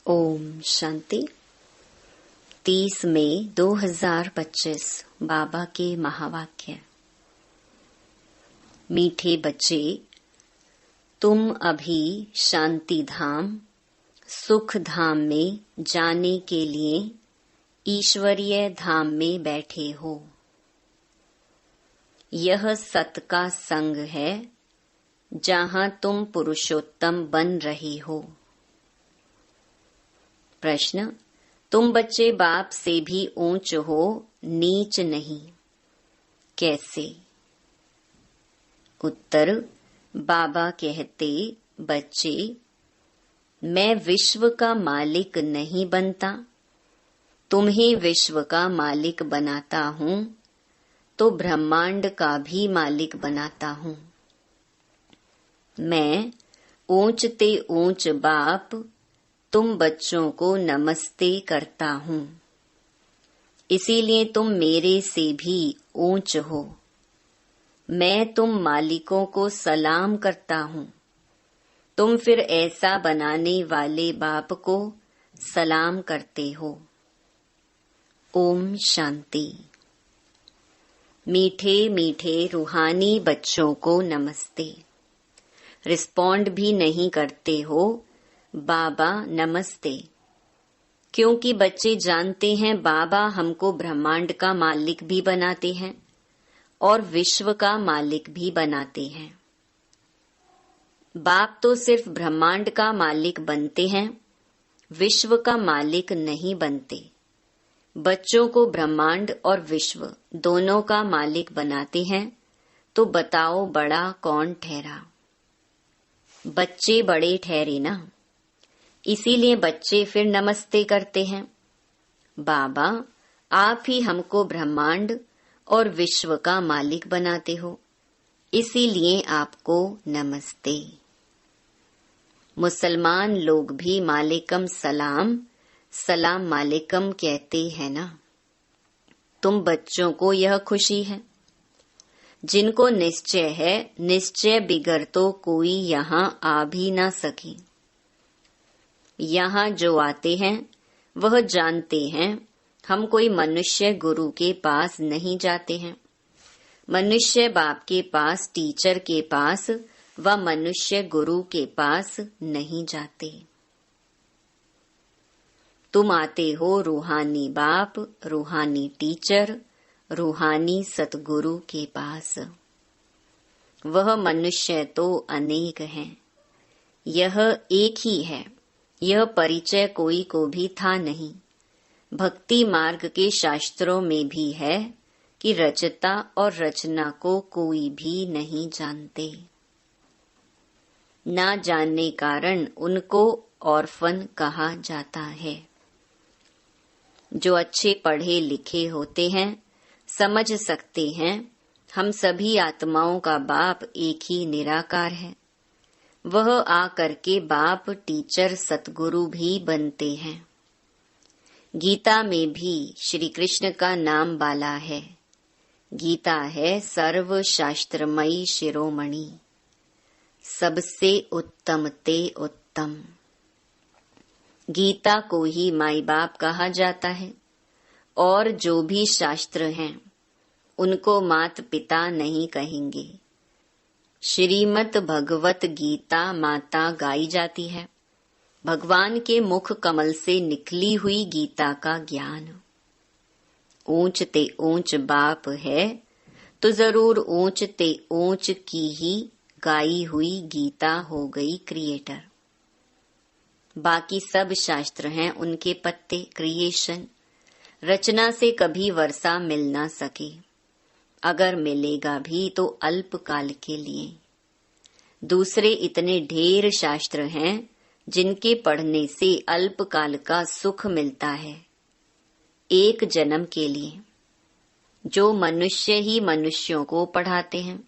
ओम शांति। 30 मई 2025 बाबा के महावाक्य। मीठे बच्चे, तुम अभी शांति धाम, सुख धाम में जाने के लिए ईश्वरीय धाम में बैठे हो। यह सत का संग है जहां तुम पुरुषोत्तम बन रहे हो। प्रश्न, तुम बच्चे बाप से भी ऊंच हो, नीच नहीं, कैसे? उत्तर, बाबा कहते, बच्चे, मैं विश्व का मालिक नहीं बनता, तुम्हें विश्व का मालिक बनाता हूँ, तो ब्रह्मांड का भी मालिक बनाता हूँ। मैं ऊंचते ऊंच बाप तुम बच्चों को नमस्ते करता हूँ, इसीलिए तुम मेरे से भी ऊंच हो। मैं तुम मालिकों को सलाम करता हूँ, तुम फिर ऐसा बनाने वाले बाप को सलाम करते हो। ओम शांति। मीठे मीठे रूहानी बच्चों को नमस्ते। रिस्पॉन्ड भी नहीं करते हो, बाबा नमस्ते, क्योंकि बच्चे जानते हैं बाबा हमको ब्रह्मांड का मालिक भी बनाते हैं और विश्व का मालिक भी बनाते हैं। बाप तो सिर्फ ब्रह्मांड का मालिक बनते हैं, विश्व का मालिक नहीं बनते। बच्चों को ब्रह्मांड और विश्व दोनों का मालिक बनाते हैं, तो बताओ बड़ा कौन ठहरा? बच्चे बड़े ठहरे ना, इसीलिए बच्चे फिर नमस्ते करते हैं। बाबा, आप ही हमको ब्रह्मांड और विश्व का मालिक बनाते हो, इसीलिए आपको नमस्ते। मुसलमान लोग भी मालिकम सलाम, सलाम मालिकम कहते हैं ना। तुम बच्चों को यह खुशी है। जिनको निश्चय है, निश्चय बिगर तो कोई यहाँ आ भी ना सके। यहाँ जो आते हैं वह जानते हैं हम कोई मनुष्य गुरु के पास नहीं जाते हैं। मनुष्य बाप के पास, टीचर के पास व मनुष्य गुरु के पास नहीं जाते। तुम आते हो रूहानी बाप, रूहानी टीचर, रूहानी सतगुरु के पास। वह मनुष्य तो अनेक हैं, यह एक ही है। यह परिचय कोई को भी था नहीं। भक्ति मार्ग के शास्त्रों में भी है कि रचता और रचना को कोई भी नहीं जानते। ना जानने कारण उनको ऑर्फन कहा जाता है। जो अच्छे पढ़े लिखे होते हैं समझ सकते हैं हम सभी आत्माओं का बाप एक ही निराकार है। वह आकर के बाप, टीचर, सतगुरु भी बनते हैं। गीता में भी श्री कृष्ण का नाम बाला है। गीता है सर्व शास्त्रमयी शिरोमणि, सबसे उत्तम ते उत्तम। गीता को ही माई बाप कहा जाता है और जो भी शास्त्र हैं उनको मात पिता नहीं कहेंगे। श्रीमद् भगवत गीता माता गाई जाती है। भगवान के मुख कमल से निकली हुई गीता का ज्ञान। ऊंच ते ऊंच बाप है तो जरूर ऊंच ते ऊंच की ही गाई हुई गीता हो गई क्रिएटर। बाकी सब शास्त्र हैं उनके पत्ते, क्रिएशन। रचना से कभी वर्षा मिल ना सके, अगर मिलेगा भी तो अल्पकाल के लिए। दूसरे इतने ढेर शास्त्र हैं जिनके पढ़ने से अल्पकाल का सुख मिलता है, एक जन्म के लिए। जो मनुष्य ही मनुष्यों को पढ़ाते हैं।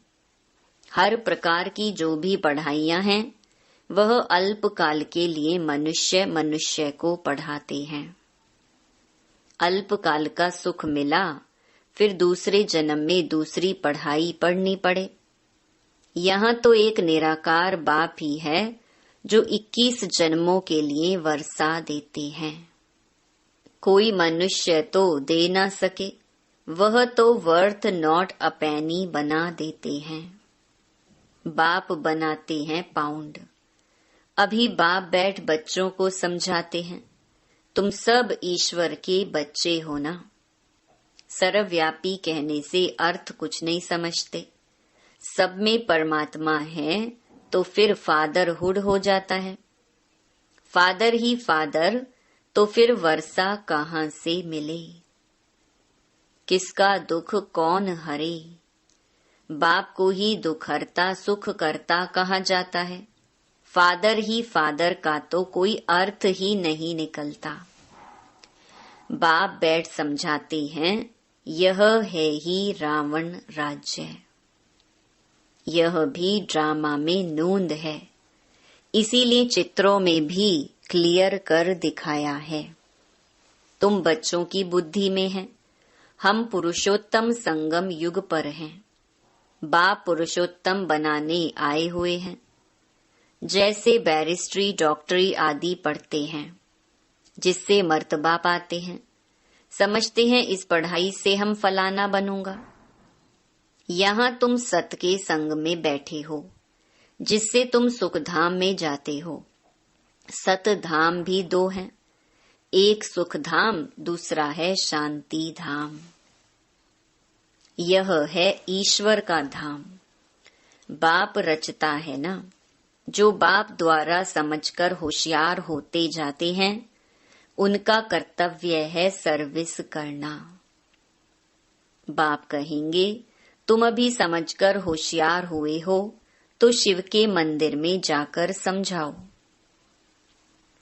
हर प्रकार की जो भी पढ़ाइयाँ हैं वह अल्पकाल के लिए मनुष्य मनुष्य को पढ़ाते हैं। अल्पकाल का सुख मिला, फिर दूसरे जन्म में दूसरी पढ़ाई पढ़नी पड़े। यहाँ तो एक निराकार बाप ही है जो 21 जन्मों के लिए वर्षा देते हैं। कोई मनुष्य तो दे ना सके, वह तो वर्थ नॉट अ पेनी बना देते हैं। बाप बनाते हैं पाउंड। अभी बाप बैठ बच्चों को समझाते हैं, तुम सब ईश्वर के बच्चे हो ना। सर्वव्यापी कहने से अर्थ कुछ नहीं समझते। सब में परमात्मा है तो फिर फादरहुड हो जाता है। फादर ही फादर तो फिर वर्षा कहाँ से मिले। किसका दुख कौन हरे। बाप को ही दुख हरता सुख करता कहा जाता है। फादर ही फादर का तो कोई अर्थ ही नहीं निकलता। बाप बैठ समझाते हैं, यह है ही रावण राज्य। यह भी ड्रामा में नूंद है, इसीलिए चित्रों में भी क्लियर कर दिखाया है। तुम बच्चों की बुद्धि में है, हम पुरुषोत्तम संगम युग पर हैं। बाप पुरुषोत्तम बनाने आए हुए हैं। जैसे बैरिस्ट्री डॉक्टरी आदि पढ़ते हैं, जिससे मर्तबा पाते हैं, समझते हैं इस पढ़ाई से हम फलाना बनूंगा। यहाँ तुम सत के संग में बैठे हो, जिससे तुम सुख धाम में जाते हो। सत धाम भी दो हैं, एक सुख धाम, दूसरा है शांति धाम। यह है ईश्वर का धाम। बाप रचता है ना। जो बाप द्वारा समझकर होशियार होते जाते हैं, उनका कर्तव्य है सर्विस करना। बाप कहेंगे, तुम अभी समझकर होशियार हुए हो तो शिव के मंदिर में जाकर समझाओ।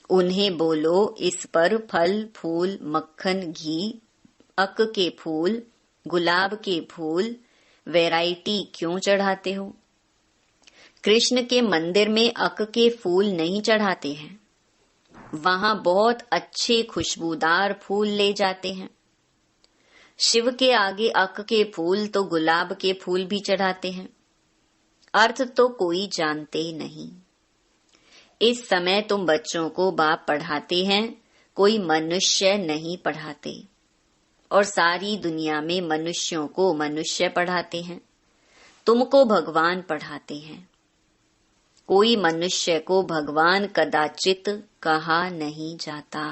उन्हें बोलो, इस पर फल फूल मक्खन घी अक के फूल गुलाब के फूल वैरायटी क्यों चढ़ाते हो। कृष्ण के मंदिर में अक के फूल नहीं चढ़ाते हैं, वहां बहुत अच्छे खुशबूदार फूल ले जाते हैं। शिव के आगे अक के फूल तो गुलाब के फूल भी चढ़ाते हैं। अर्थ तो कोई जानते नहीं। इस समय तुम बच्चों को बाप पढ़ाते हैं, कोई मनुष्य नहीं पढ़ाते। और सारी दुनिया में मनुष्यों को मनुष्य पढ़ाते हैं, तुमको भगवान पढ़ाते हैं। कोई मनुष्य को भगवान कदाचित कहा नहीं जाता।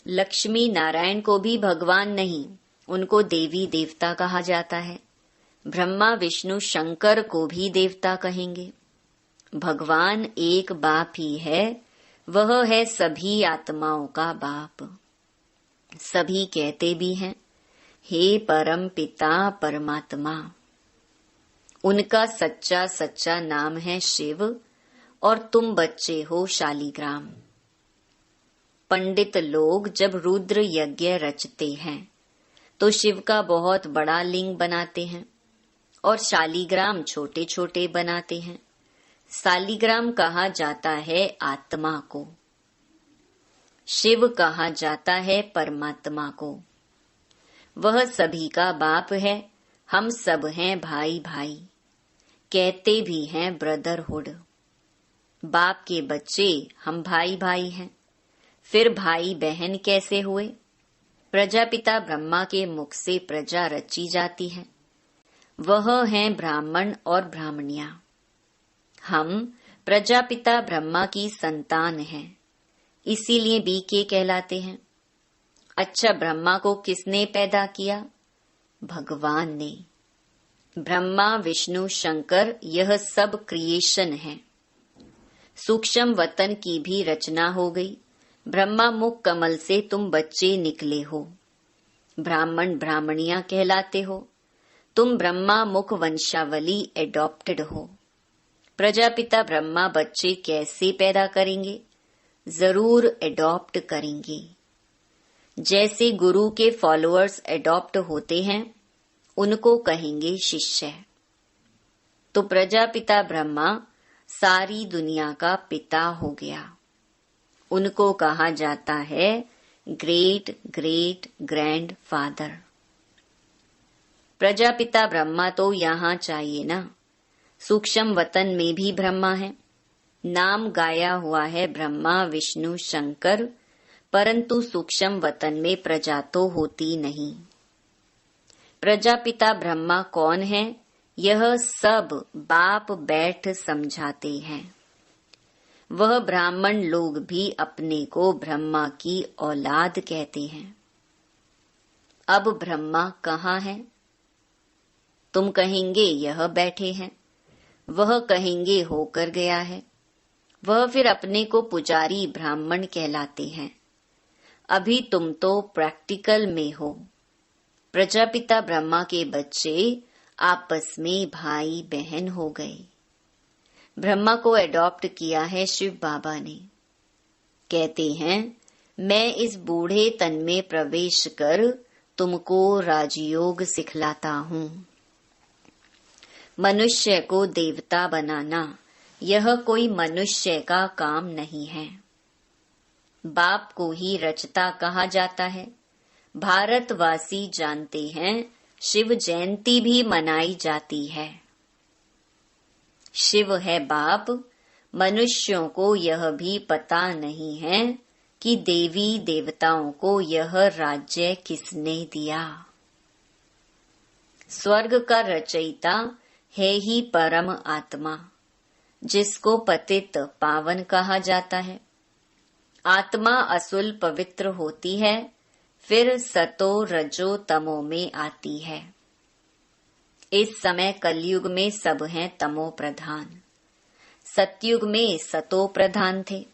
लक्ष्मी नारायण को भी भगवान नहीं, उनको देवी देवता कहा जाता है। ब्रह्मा विष्णु शंकर को भी देवता कहेंगे। भगवान एक बाप ही है, वह है सभी आत्माओं का बाप। सभी कहते भी हैं, हे परम पिता परमात्मा। उनका सच्चा सच्चा नाम है शिव, और तुम बच्चे हो शालीग्राम। पंडित लोग जब रुद्र यज्ञ रचते हैं तो शिव का बहुत बड़ा लिंग बनाते हैं और शालीग्राम छोटे छोटे बनाते हैं। शालीग्राम कहा जाता है आत्मा को, शिव कहा जाता है परमात्मा को। वह सभी का बाप है, हम सब हैं भाई भाई, कहते भी हैं ब्रदरहुड। बाप के बच्चे हम भाई भाई हैं, फिर भाई बहन कैसे हुए। प्रजापिता ब्रह्मा के मुख से प्रजा रची जाती है, वह हैं ब्राह्मण और ब्राह्मणियां। हम प्रजापिता ब्रह्मा की संतान हैं, इसीलिए बीके कहलाते हैं। अच्छा, ब्रह्मा को किसने पैदा किया? भगवान ने। ब्रह्मा विष्णु शंकर यह सब क्रिएशन है। सूक्ष्म वतन की भी रचना हो गई। ब्रह्मा मुख कमल से तुम बच्चे निकले हो, ब्राह्मण ब्राह्मणियां कहलाते हो। तुम ब्रह्मा मुख वंशावली एडॉप्टेड हो। प्रजापिता ब्रह्मा बच्चे कैसे पैदा करेंगे? जरूर एडॉप्ट करेंगे। जैसे गुरु के फॉलोअर्स एडॉप्ट होते हैं, उनको कहेंगे शिष्य। तो प्रजापिता ब्रह्मा सारी दुनिया का पिता हो गया। उनको कहा जाता है great great grand father. Prajapita Brahma तो यहाँ चाहिए ना। सूक्ष्म वतन में भी ब्रह्मा है, नाम गाया हुआ है ब्रह्मा विष्णु शंकर, परंतु सूक्ष्म वतन में प्रजा तो होती नहीं। प्रजापिता ब्रह्मा कौन है, यह सब बाप बैठ समझाते हैं। वह ब्राह्मण लोग भी अपने को ब्रह्मा की औलाद कहते हैं। अब ब्रह्मा कहाँ है? तुम कहेंगे यह बैठे हैं, वह कहेंगे होकर गया है, वह फिर अपने को पुजारी ब्राह्मण कहलाते हैं। अभी तुम तो प्रैक्टिकल में हो। प्रजापिता ब्रह्मा के बच्चे आपस में भाई बहन हो गए। ब्रह्मा को एडॉप्ट किया है शिव बाबा ने। कहते हैं, मैं इस बूढ़े तन में प्रवेश कर तुमको राजयोग सिखलाता हूँ। मनुष्य को देवता बनाना यह कोई मनुष्य का काम नहीं है। बाप को ही रचता कहा जाता है। भारतवासी जानते हैं, शिव जयंती भी मनाई जाती है। शिव है बाप। मनुष्यों को यह भी पता नहीं है कि देवी देवताओं को यह राज्य किसने दिया। स्वर्ग का रचयिता है ही परम आत्मा, जिसको पतित पावन कहा जाता है। आत्मा असुल पवित्र होती है, फिर सतो रजो तमो में आती है। इस समय कलयुग में सब हैं तमो प्रधान, सतयुग में सतो प्रधान थे।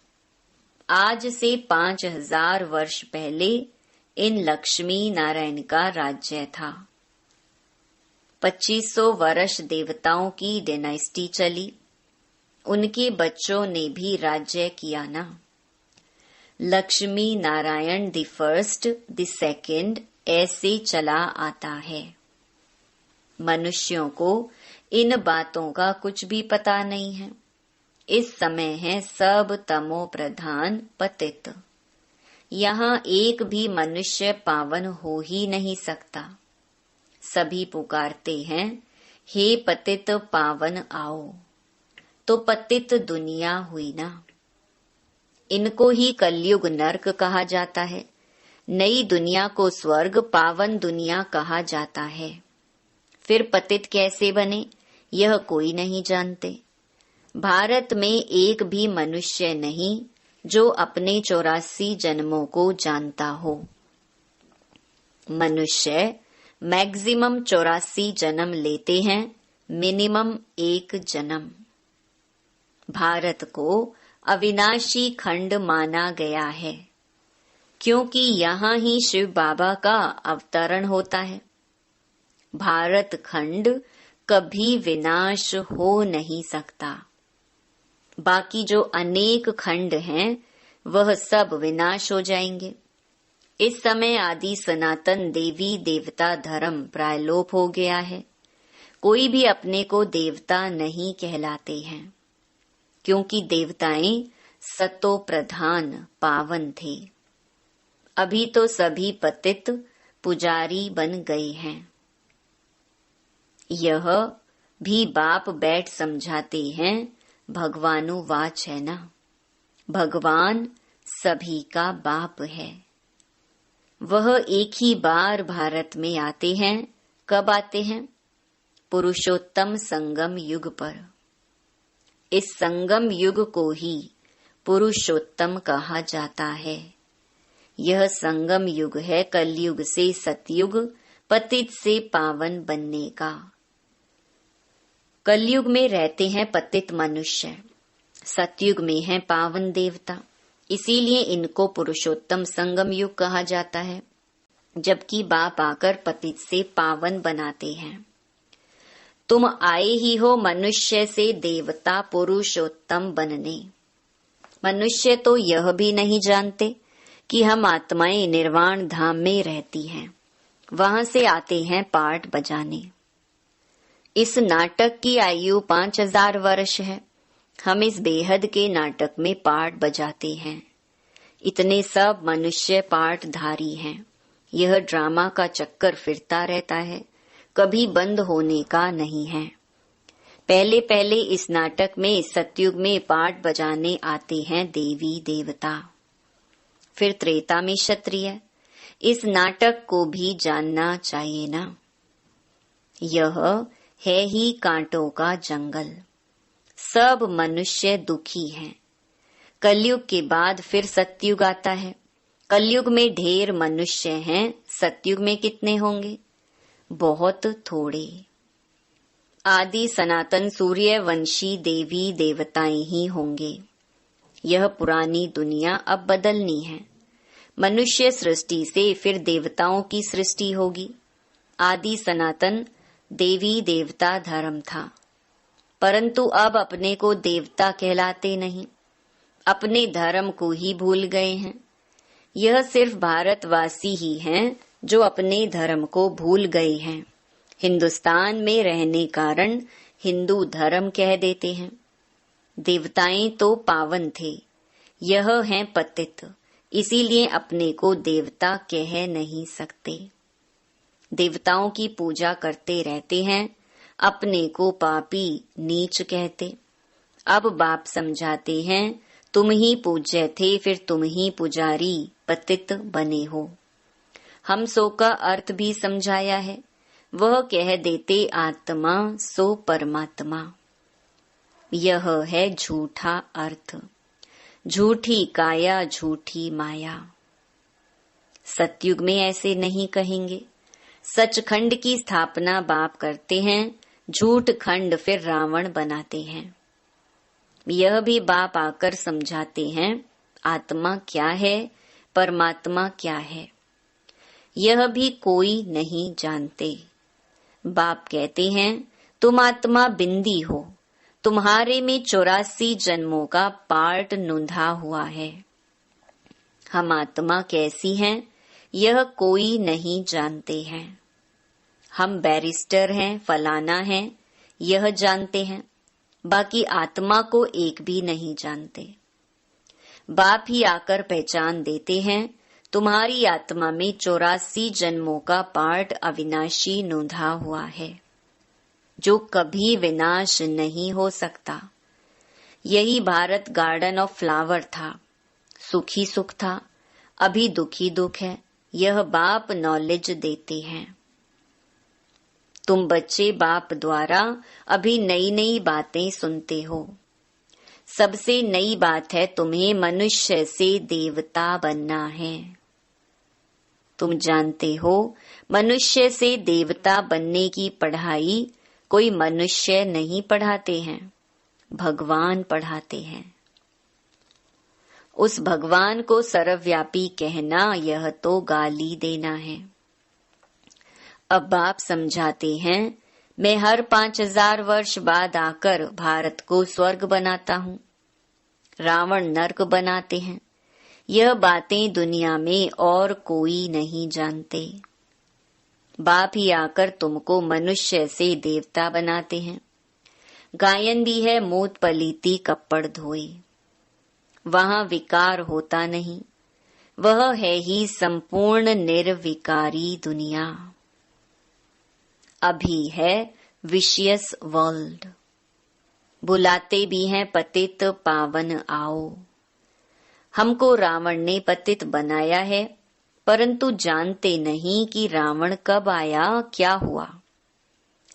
आज से 5000 वर्ष पहले इन लक्ष्मी नारायण का राज्य था। 2500 वर्ष देवताओं की डायनेस्टी चली, उनके बच्चों ने भी राज्य किया ना। Lakshmi Narayan the first the second ऐसे चला आता है। मनुष्यों को इन बातों का कुछ भी पता नहीं है। इस समय है सब तमो प्रधान पतित। यहाँ एक भी मनुष्य पावन हो ही नहीं सकता। सभी पुकारते हैं, हे पतित पावन आओ। तो पतित दुनिया हुई ना। इनको ही कलयुग नरक कहा जाता है। नई दुनिया को स्वर्ग, पावन दुनिया कहा जाता है। फिर पतित कैसे बने, यह कोई नहीं जानते। भारत में एक भी मनुष्य नहीं जो अपने 84 जन्मों को जानता हो। मनुष्य मैक्सिमम 84 जन्म लेते हैं, मिनिमम 1 जन्म। भारत को अविनाशी खंड माना गया है, क्योंकि यहाँ ही शिव बाबा का अवतरण होता है। भारत खंड कभी विनाश हो नहीं सकता। बाकी जो अनेक खंड हैं, वह सब विनाश हो जाएंगे। इस समय आदि सनातन देवी देवता धर्म प्रायलोप हो गया है। कोई भी अपने को देवता नहीं कहलाते हैं, क्योंकि देवताएं सतो प्रधान पावन थे। अभी तो सभी पतित पुजारी बन गए हैं। यह भी बाप बैठ समझाते हैं, भगवानुवाच है ना। भगवान सभी का बाप है। वह एक ही बार भारत में आते हैं। कब आते हैं? पुरुषोत्तम संगम युग पर। इस संगम युग को ही पुरुषोत्तम कहा जाता है। यह संगम युग है कलयुग से सतयुग, पतित से पावन बनने का। कलयुग में रहते हैं पतित मनुष्य, सतयुग में है पावन देवता। इसीलिए इनको पुरुषोत्तम संगम युग कहा जाता है, जबकि बाप आकर पतित से पावन बनाते हैं। तुम आए ही हो मनुष्य से देवता पुरुषोत्तम बनने। मनुष्य तो यह भी नहीं जानते कि हम आत्माएं निर्वाण धाम में रहती हैं, वहां से आते हैं पाठ बजाने। इस नाटक की आयु 5000 वर्ष है। हम इस बेहद के नाटक में पाठ बजाते हैं। इतने सब मनुष्य पाठधारी हैं। यह ड्रामा का चक्कर फिरता रहता है, कभी बंद होने का नहीं है। पहले पहले इस नाटक में सतयुग में पाठ बजाने आते हैं देवी देवता, फिर त्रेता में क्षत्रिय। इस नाटक को भी जानना चाहिए ना। यह है ही कांटों का जंगल, सब मनुष्य दुखी हैं। कलयुग के बाद फिर सतयुग आता है। कलयुग में ढेर मनुष्य हैं, सतयुग में कितने होंगे? बहुत थोड़े। आदि सनातन सूर्यवंशी देवी देवताएं ही होंगे। यह पुरानी दुनिया अब बदलनी है। मनुष्य सृष्टि से फिर देवताओं की सृष्टि होगी। आदि सनातन देवी देवता धर्म था, परंतु अब अपने को देवता कहलाते नहीं, अपने धर्म को ही भूल गए हैं। यह सिर्फ भारतवासी ही हैं जो अपने धर्म को भूल गए हैं। हिंदुस्तान में रहने कारण हिंदू धर्म कह देते हैं। देवताएं तो पावन थे, यह हैं पतित, इसीलिए अपने को देवता कह नहीं सकते। देवताओं की पूजा करते रहते हैं, अपने को पापी नीच कहते। अब बाप समझाते हैं, तुम ही पूज्य थे, फिर तुम ही पुजारी पतित बने हो। हम सो का अर्थ भी समझाया है। वह कह देते आत्मा सो परमात्मा। यह है झूठा अर्थ, झूठी काया झूठी माया। सतयुग में ऐसे नहीं कहेंगे। सचखंड की स्थापना बाप करते हैं, झूठ खंड फिर रावण बनाते हैं। यह भी बाप आकर समझाते हैं, आत्मा क्या है, परमात्मा क्या है, यह भी कोई नहीं जानते। बाप कहते हैं, तुम आत्मा बिंदी हो, तुम्हारे में 84 जन्मों का पार्ट नूंधा हुआ है। हम आत्मा कैसी हैं, यह कोई नहीं जानते हैं। हम बैरिस्टर हैं, फलाना हैं, यह जानते हैं, बाकी आत्मा को एक भी नहीं जानते। बाप ही आकर पहचान देते हैं, तुम्हारी आत्मा में 84 जन्मों का पार्ट अविनाशी नूंधा हुआ है, जो कभी विनाश नहीं हो सकता। यही भारत गार्डन ऑफ फ्लावर था, सुखी सुख था, अभी दुखी दुख है। यह बाप नॉलेज देते हैं। तुम बच्चे बाप द्वारा अभी नई नई बातें सुनते हो। सबसे नई बात है, तुम्हें मनुष्य से देवता बनना है। तुम जानते हो, मनुष्य से देवता बनने की पढ़ाई कोई मनुष्य नहीं पढ़ाते हैं, भगवान पढ़ाते हैं। उस भगवान को सर्वव्यापी कहना यह तो गाली देना है। अब बाप समझाते हैं, मैं हर 5000 वर्ष बाद आकर भारत को स्वर्ग बनाता हूँ, रावण नरक बनाते हैं। यह बातें दुनिया में और कोई नहीं जानते। बाप ही आकर तुमको मनुष्य से देवता बनाते हैं। गायन भी है, मूत पलीती कपड़ धोए, वहां विकार होता नहीं। वह है ही संपूर्ण निर्विकारी दुनिया। अभी है विशियस वर्ल्ड। बुलाते भी हैं, पतित पावन आओ। हमको रावण ने पतित बनाया है, परंतु जानते नहीं कि रावण कब आया, क्या हुआ।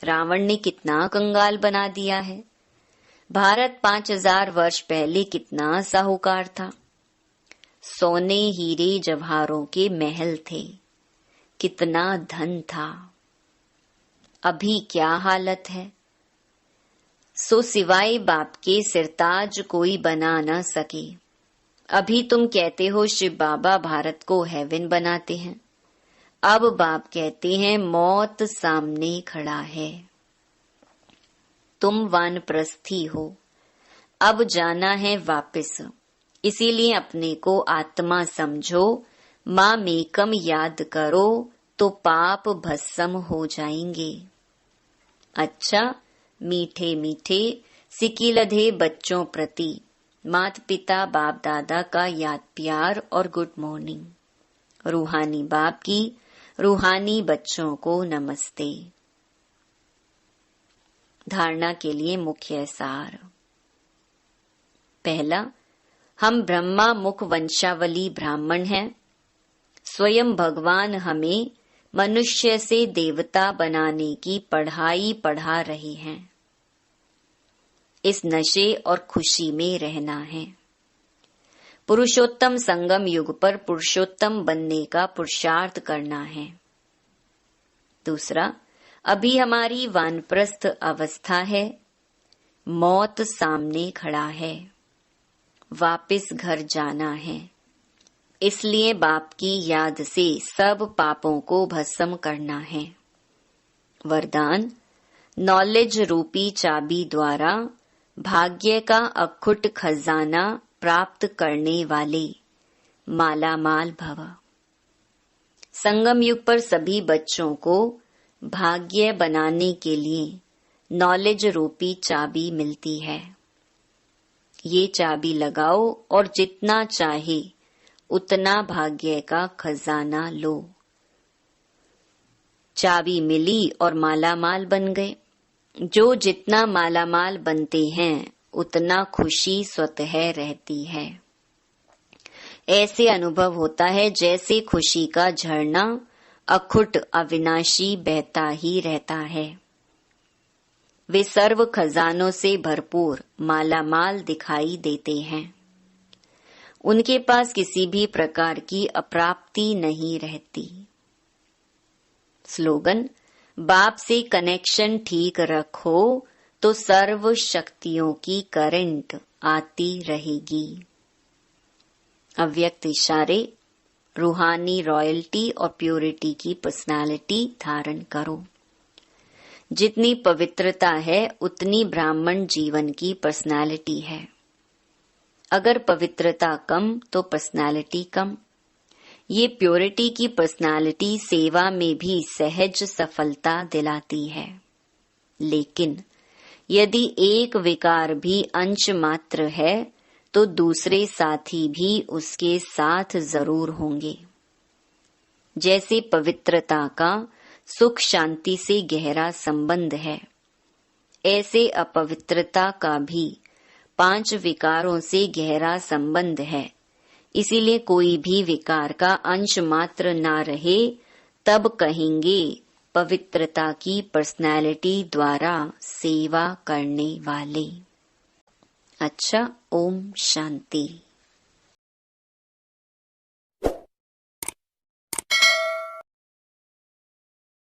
रावण ने कितना कंगाल बना दिया है। भारत 5000 वर्ष पहले कितना साहूकार था। सोने हीरे जवाहरों के महल थे, कितना धन था। अभी क्या हालत है। सो सिवाय बाप के सिरताज कोई बना न सके। अभी तुम कहते हो शिव बाबा भारत को हेवन बनाते हैं। अब बाप कहते हैं, मौत सामने खड़ा है। तुम वानप्रस्थी हो, अब जाना है वापस। इसीलिए अपने को आत्मा समझो, माँ मेकम याद करो तो पाप भस्म हो जाएंगे। अच्छा, मीठे मीठे सिकिलधे बच्चों प्रति माता पिता बाप दादा का याद प्यार और गुड मॉर्निंग। रूहानी बाप की रूहानी बच्चों को नमस्ते। धारणा के लिए मुख्य सार। पहला, हम ब्रह्मा मुख वंशावली ब्राह्मण हैं। स्वयं भगवान हमें मनुष्य से देवता बनाने की पढ़ाई पढ़ा रहे हैं। इस नशे और खुशी में रहना है। पुरुषोत्तम संगम युग पर पुरुषोत्तम बनने का पुरुषार्थ करना है। दूसरा, अभी हमारी वानप्रस्थ अवस्था है। मौत सामने खड़ा है। वापस घर जाना है। इसलिए बाप की याद से सब पापों को भस्म करना है। वरदान, नॉलेज रूपी चाबी द्वारा भाग्य का अखुट खजाना प्राप्त करने वाले माला माल भव। संगम युग पर सभी बच्चों को भाग्य बनाने के लिए नॉलेज रूपी चाबी मिलती है। ये चाबी लगाओ और जितना चाहे उतना भाग्य का खजाना लो। चाबी मिली और मालामाल बन गए। जो जितना मालामाल बनते हैं उतना खुशी स्वतः रहती है। ऐसे अनुभव होता है जैसे खुशी का झरना अखुट अविनाशी बहता ही रहता है। वे सर्व खजानों से भरपूर मालामाल दिखाई देते हैं। उनके पास किसी भी प्रकार की अप्राप्ति नहीं रहती। स्लोगन, बाप से कनेक्शन ठीक रखो तो सर्व शक्तियों की करंट आती रहेगी। अव्यक्त इशारे, रूहानी रॉयल्टी और प्योरिटी की पर्सनालिटी धारण करो। जितनी पवित्रता है उतनी ब्राह्मण जीवन की पर्सनालिटी है। अगर पवित्रता कम तो पर्सनालिटी कम। ये प्योरिटी की पर्सनालिटी सेवा में भी सहज सफलता दिलाती है। लेकिन यदि एक विकार भी अंश मात्र है तो दूसरे साथी भी उसके साथ जरूर होंगे। जैसे पवित्रता का सुख शांति से गहरा संबंध है, ऐसे अपवित्रता का भी 5 विकारों से गहरा संबंध है। इसीलिए कोई भी विकार का अंश मात्र ना रहे तब कहेंगे पवित्रता की पर्सनैलिटी द्वारा सेवा करने वाले। अच्छा, ओम शांति।